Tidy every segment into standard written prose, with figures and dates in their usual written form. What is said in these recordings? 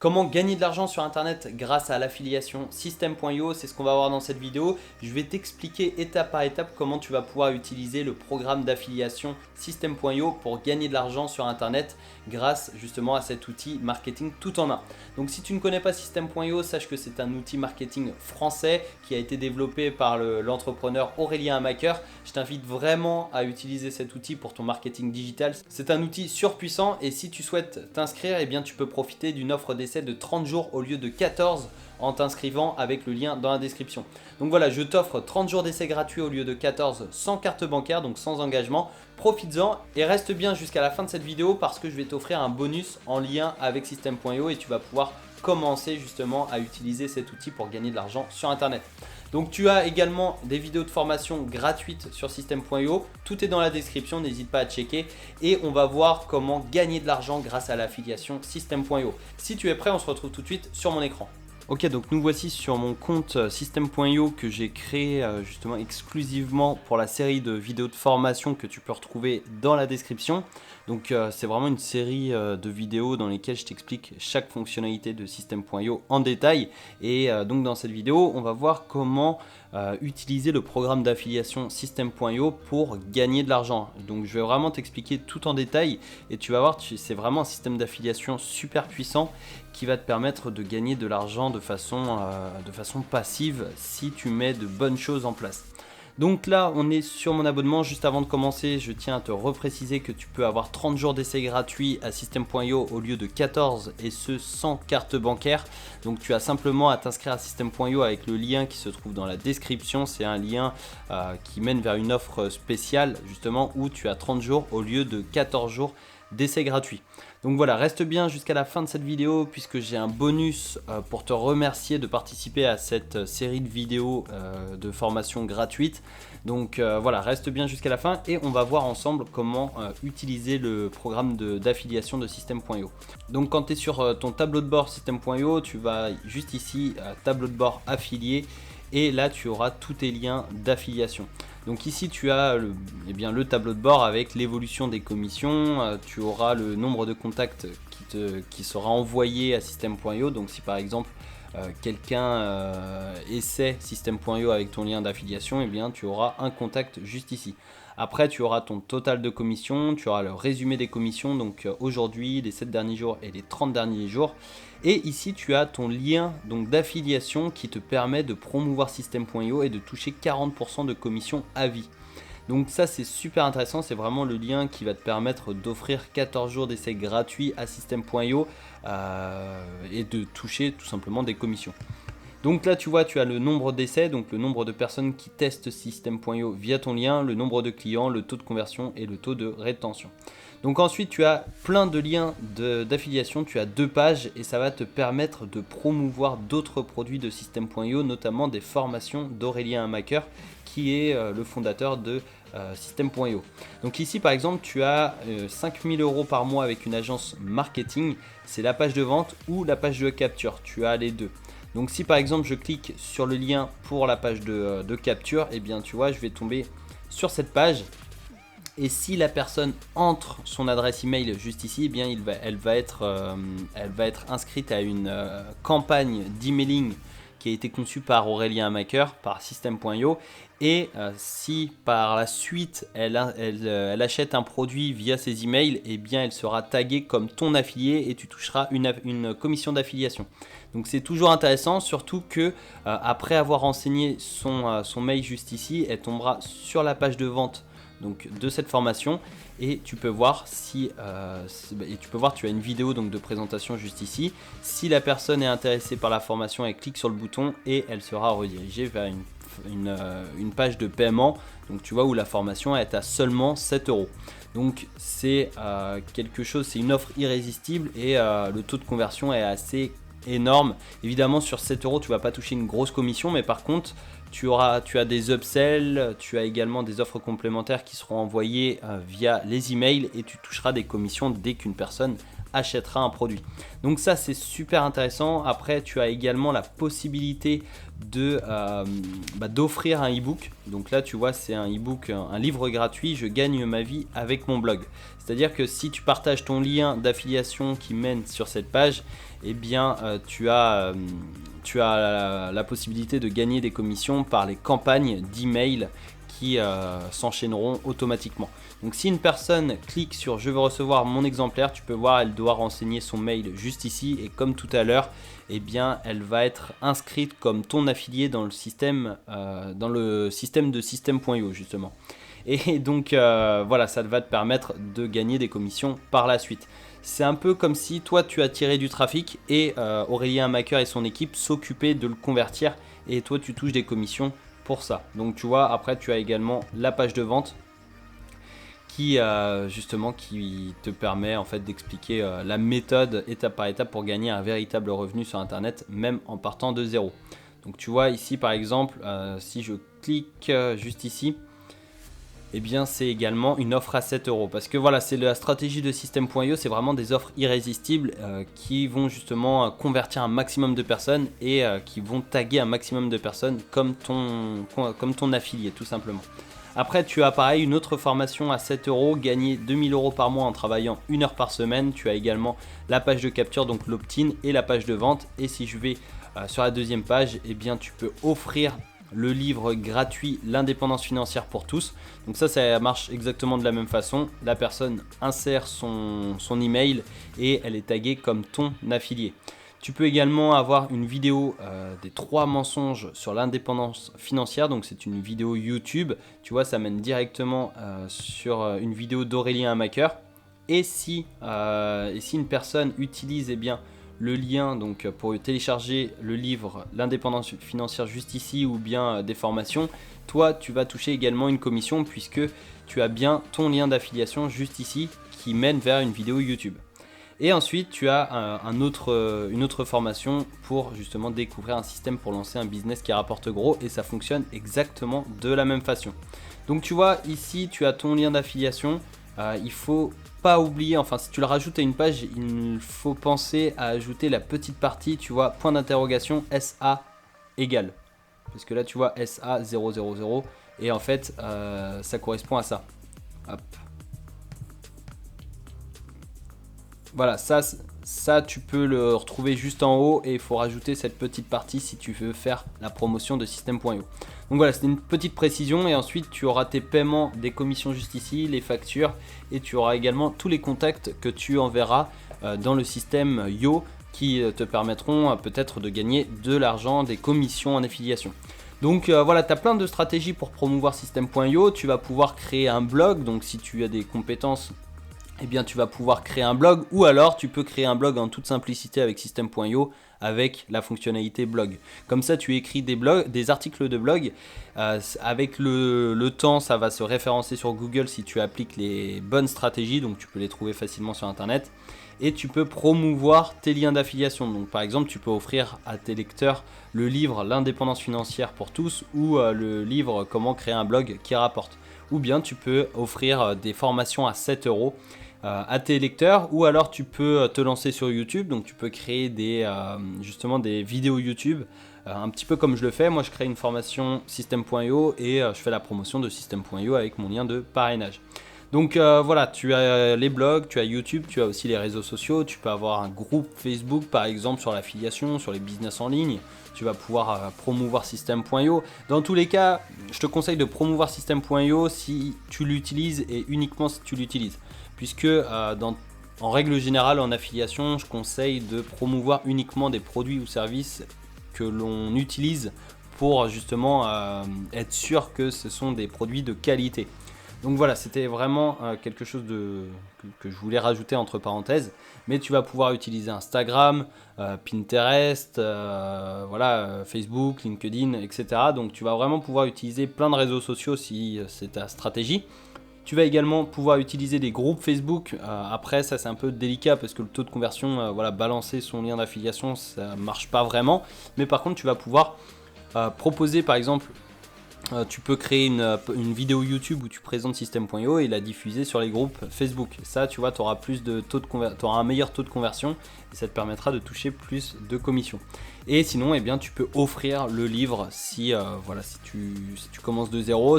Comment gagner de l'argent sur internet grâce à l'affiliation System.io, c'est ce qu'on va voir dans cette vidéo. Je vais t'expliquer étape par étape comment tu vas pouvoir utiliser le programme d'affiliation System.io pour gagner de l'argent sur internet grâce justement à cet outil marketing tout en un. Donc si tu ne connais pas System.io, sache que c'est un outil marketing français qui a été développé par l'entrepreneur Aurélien Amaker. Je t'invite vraiment à utiliser cet outil pour ton marketing digital. C'est un outil surpuissant et si tu souhaites t'inscrire, eh bien tu peux profiter d'une offre d'essai de 30 jours au lieu de 14 en t'inscrivant avec le lien dans la description. Donc voilà, je t'offre 30 jours d'essai gratuit au lieu de 14 sans carte bancaire, donc sans engagement. Profites-en et reste bien jusqu'à la fin de cette vidéo parce que je vais t'offrir un bonus en lien avec System.io et tu vas pouvoir commencer justement à utiliser cet outil pour gagner de l'argent sur internet. Donc tu as également des vidéos de formation gratuites sur System.io, tout est dans la description, n'hésite pas à checker et on va voir comment gagner de l'argent grâce à l'affiliation System.io. Si tu es prêt, on se retrouve tout de suite sur mon écran. Ok, donc nous voici sur mon compte System.io que j'ai créé justement exclusivement pour la série de vidéos de formation que tu peux retrouver dans la description. Donc c'est vraiment une série de vidéos dans lesquelles je t'explique chaque fonctionnalité de System.io en détail. Et donc dans cette vidéo, on va voir comment utiliser le programme d'affiliation System.io pour gagner de l'argent. Donc je vais vraiment t'expliquer tout en détail et tu vas voir, c'est vraiment un système d'affiliation super puissant qui va te permettre de gagner de l'argent de façon passive si tu mets de bonnes choses en place. Donc là, on est sur mon abonnement. Juste avant de commencer, je tiens à te repréciser que tu peux avoir 30 jours d'essai gratuit à System.io au lieu de 14 et ce sans carte bancaire. Donc tu as simplement à t'inscrire à System.io avec le lien qui se trouve dans la description. C'est un lien qui mène vers une offre spéciale justement où tu as 30 jours au lieu de 14 jours d'essai gratuit. Donc voilà, reste bien jusqu'à la fin de cette vidéo puisque j'ai un bonus pour te remercier de participer à cette série de vidéos de formation gratuite. Donc voilà, reste bien jusqu'à la fin et on va voir ensemble comment utiliser le programme d'affiliation de System.io. Donc quand tu es sur ton tableau de bord System.io, tu vas juste ici, tableau de bord affilié. Et là, tu auras tous tes liens d'affiliation. Donc ici, tu as le tableau de bord avec l'évolution des commissions. Tu auras le nombre de contacts qui sera envoyé à System.io. Donc si par exemple, quelqu'un essaie System.io avec ton lien d'affiliation, eh bien tu auras un contact juste ici. Après, tu auras ton total de commissions, tu auras le résumé des commissions, donc aujourd'hui, les 7 derniers jours et les 30 derniers jours. Et ici, tu as ton lien d'affiliation qui te permet de promouvoir System.io et de toucher 40% de commissions à vie. Donc ça, c'est super intéressant, c'est vraiment le lien qui va te permettre d'offrir 14 jours d'essai gratuit à System.io et de toucher tout simplement des commissions. Donc là, tu vois, tu as le nombre d'essais, donc le nombre de personnes qui testent System.io via ton lien, le nombre de clients, le taux de conversion et le taux de rétention. Donc ensuite, tu as plein de liens d'affiliation, tu as 2 pages et ça va te permettre de promouvoir d'autres produits de System.io, notamment des formations d'Aurélien Amaker, qui est le fondateur de System.io. Donc ici, par exemple, tu as 5000 € par mois avec une agence marketing, c'est la page de vente ou la page de capture, tu as les deux. Donc si par exemple je clique sur le lien pour la page de capture, et bien tu vois, je vais tomber sur cette page. Et si la personne entre son adresse email juste ici, eh bien elle va être inscrite à une campagne d'emailing qui a été conçue par Aurélien Amaker, par System.io. Et si par la suite elle achète un produit via ses emails, eh bien elle sera taguée comme ton affilié et tu toucheras une commission d'affiliation. Donc c'est toujours intéressant, surtout que après avoir renseigné son mail juste ici, elle tombera sur la page de vente donc de cette formation et tu peux voir tu as une vidéo donc de présentation juste ici. Si la personne est intéressée par la formation, elle clique sur le bouton et elle sera redirigée vers une page de paiement, donc tu vois, où la formation est à seulement 7 €. Donc c'est quelque chose, c'est une offre irrésistible et le taux de conversion est assez énorme. Évidemment, sur 7 € tu vas pas toucher une grosse commission, mais par contre tu as des upsells, tu as également des offres complémentaires qui seront envoyées via les emails et tu toucheras des commissions dès qu'une personne achètera un produit. Donc ça, c'est super intéressant. Après, tu as également la possibilité d'offrir un e-book. Donc là, tu vois, c'est un e-book, un livre gratuit, je gagne ma vie avec mon blog. C'est-à-dire que si tu partages ton lien d'affiliation qui mène sur cette page, eh bien tu as la possibilité de gagner des commissions par les campagnes d'email qui s'enchaîneront automatiquement. Donc si une personne clique sur je veux recevoir mon exemplaire, tu peux voir, elle doit renseigner son mail juste ici, et comme tout à l'heure, eh bien elle va être inscrite comme ton affilié dans le système de System.io justement. Et donc voilà, ça va te permettre de gagner des commissions par la suite. C'est un peu comme si toi tu attirais du trafic et Aurélien Maker et son équipe s'occupaient de le convertir, et toi tu touches des commissions pour ça. Donc tu vois, après tu as également la page de vente qui justement qui te permet en fait d'expliquer la méthode étape par étape pour gagner un véritable revenu sur internet, même en partant de zéro. Donc tu vois ici par exemple, si je clique juste ici, eh bien c'est également une offre à 7 €. Parce que voilà, c'est la stratégie de System.io, c'est vraiment des offres irrésistibles qui vont justement convertir un maximum de personnes et qui vont taguer un maximum de personnes comme ton affilié tout simplement. Après, tu as pareil une autre formation à 7 €, gagner 2000 € par mois en travaillant 1 heure par semaine. Tu as également la page de capture, donc l'opt-in, et la page de vente. Et si je vais sur la deuxième page, eh bien tu peux offrir le livre gratuit L'indépendance financière pour tous. Donc ça marche exactement de la même façon. La personne insère son email et elle est taguée comme ton affilié. Tu peux également avoir une vidéo des 3 mensonges sur l'indépendance financière. Donc c'est une vidéo YouTube. Tu vois, ça mène directement sur une vidéo d'Aurélien Maker. Et si une personne utilise le lien donc pour télécharger le livre L'indépendance financière juste ici, ou bien des formations, toi tu vas toucher également une commission puisque tu as bien ton lien d'affiliation juste ici qui mène vers une vidéo YouTube. Et ensuite tu as une autre formation pour justement découvrir un système pour lancer un business qui rapporte gros, et ça fonctionne exactement de la même façon. Donc tu vois ici tu as ton lien d'affiliation. Il faut pas oublier, enfin si tu le rajoutes à une page, il faut penser à ajouter la petite partie, tu vois, point d'interrogation SA égale. Parce que là tu vois SA 000 et en fait ça correspond à ça. Hop. Voilà, ça tu peux le retrouver juste en haut, et il faut rajouter cette petite partie si tu veux faire la promotion de System.io. Donc voilà, c'est une petite précision, et ensuite tu auras tes paiements, des commissions juste ici, les factures, et tu auras également tous les contacts que tu enverras dans le système Yo qui te permettront peut-être de gagner de l'argent, des commissions en affiliation. Donc voilà, tu as plein de stratégies pour promouvoir System.io. Tu vas pouvoir créer un blog, donc si tu as des compétences, eh bien tu vas pouvoir créer un blog, ou alors tu peux créer un blog en toute simplicité avec System.io avec la fonctionnalité blog. Comme ça tu écris des articles de blog, avec le temps ça va se référencer sur Google si tu appliques les bonnes stratégies, donc tu peux les trouver facilement sur internet, et tu peux promouvoir tes liens d'affiliation. Donc par exemple tu peux offrir à tes lecteurs le livre L'indépendance financière pour tous, ou le livre Comment créer un blog qui rapporte, ou bien tu peux offrir des formations à 7 € à tes lecteurs, ou alors tu peux te lancer sur YouTube. Donc tu peux créer justement des vidéos YouTube, un petit peu comme je le fais. Moi je crée une formation System.io et je fais la promotion de System.io avec mon lien de parrainage. Donc voilà, tu as les blogs, tu as YouTube, tu as aussi les réseaux sociaux. Tu peux avoir un groupe Facebook par exemple sur l'affiliation, sur les business en ligne. Tu vas pouvoir promouvoir System.io. Dans tous les cas, je te conseille de promouvoir System.io si tu l'utilises, et uniquement si tu l'utilises. Puisque en règle générale en affiliation, je conseille de promouvoir uniquement des produits ou services que l'on utilise pour justement être sûr que ce sont des produits de qualité. Donc voilà, c'était vraiment quelque chose que je voulais rajouter entre parenthèses. Mais tu vas pouvoir utiliser Instagram, Pinterest, Facebook, LinkedIn, etc. Donc tu vas vraiment pouvoir utiliser plein de réseaux sociaux si c'est ta stratégie. Tu vas également pouvoir utiliser des groupes Facebook. Après, ça c'est un peu délicat parce que le taux de conversion, balancer son lien d'affiliation, ça marche pas vraiment. Mais par contre, tu vas pouvoir proposer, par exemple, tu peux créer une vidéo YouTube où tu présentes System.io et la diffuser sur les groupes Facebook. Ça, tu vois, tu auras un meilleur taux de conversion, et ça te permettra de toucher plus de commissions. Et sinon, eh bien, tu peux offrir le livre si tu commences de zéro.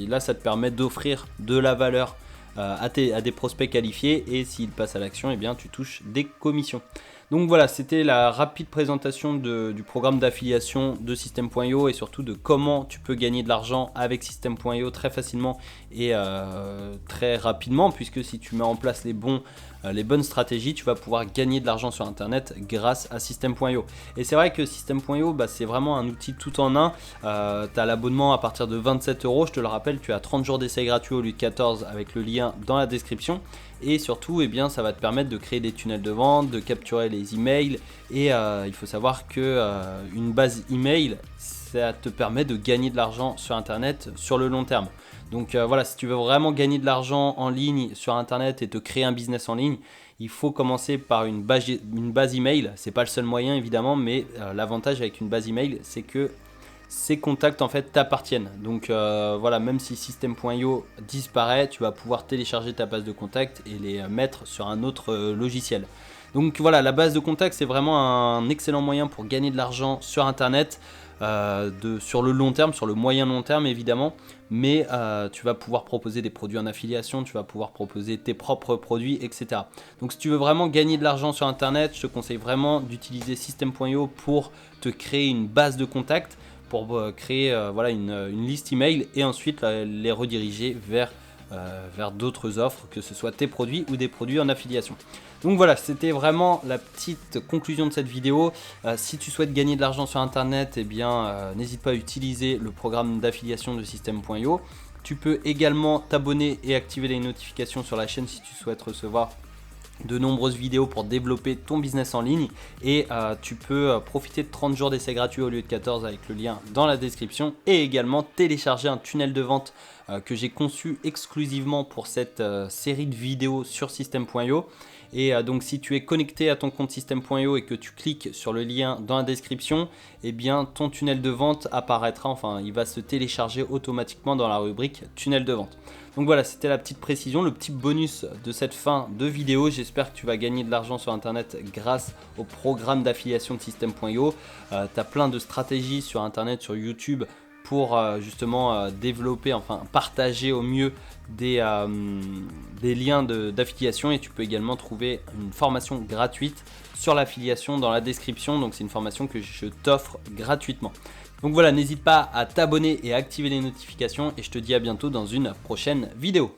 Là, ça te permet d'offrir de la valeur à des prospects qualifiés, et s'ils passent à l'action, eh bien, tu touches des commissions. Donc voilà, c'était la rapide présentation du programme d'affiliation de System.io et surtout de comment tu peux gagner de l'argent avec System.io très facilement et très rapidement, puisque si tu mets en place les bonnes stratégies, tu vas pouvoir gagner de l'argent sur internet grâce à System.io. Et c'est vrai que System.io, c'est vraiment un outil tout en un. Tu as l'abonnement à partir de 27 €, je te le rappelle, tu as 30 jours d'essai gratuit au lieu de 14 avec le lien dans la description. Et surtout, ça va te permettre de créer des tunnels de vente, de capturer les emails. Et il faut savoir que une base email, ça te permet de gagner de l'argent sur internet sur le long terme. Donc voilà, si tu veux vraiment gagner de l'argent en ligne sur internet et te créer un business en ligne, il faut commencer par une base email. C'est pas le seul moyen évidemment, mais l'avantage avec une base email, c'est que ces contacts en fait t'appartiennent. Donc voilà, même si System.io disparaît, tu vas pouvoir télécharger ta base de contacts et les mettre sur un autre logiciel. Donc voilà, la base de contacts, c'est vraiment un excellent moyen pour gagner de l'argent sur internet, sur le long terme, sur le moyen long terme évidemment, mais tu vas pouvoir proposer des produits en affiliation, tu vas pouvoir proposer tes propres produits, etc. Donc si tu veux vraiment gagner de l'argent sur internet, je te conseille vraiment d'utiliser System.io pour te créer une base de contacts, pour créer une liste email et ensuite les rediriger vers d'autres offres, que ce soit tes produits ou des produits en affiliation. Donc voilà, c'était vraiment la petite conclusion de cette vidéo. Si tu souhaites gagner de l'argent sur internet, n'hésite pas à utiliser le programme d'affiliation de System.io. Tu peux également t'abonner et activer les notifications sur la chaîne si tu souhaites recevoir de nombreuses vidéos pour développer ton business en ligne. Et tu peux profiter de 30 jours d'essai gratuit au lieu de 14 avec le lien dans la description, et également télécharger un tunnel de vente que j'ai conçu exclusivement pour cette série de vidéos sur System.io. Et donc si tu es connecté à ton compte System.io et que tu cliques sur le lien dans la description, ton tunnel de vente apparaîtra, enfin il va se télécharger automatiquement dans la rubrique tunnel de vente. Donc voilà, c'était la petite précision, le petit bonus de cette fin de vidéo. J'espère que tu vas gagner de l'argent sur internet grâce au programme d'affiliation de System.io. Tu as plein de stratégies sur internet, sur YouTube, pour justement développer, partager au mieux des liens d'affiliation, et tu peux également trouver une formation gratuite sur l'affiliation dans la description. Donc c'est une formation que je t'offre gratuitement. Donc voilà, n'hésite pas à t'abonner et à activer les notifications, et je te dis à bientôt dans une prochaine vidéo.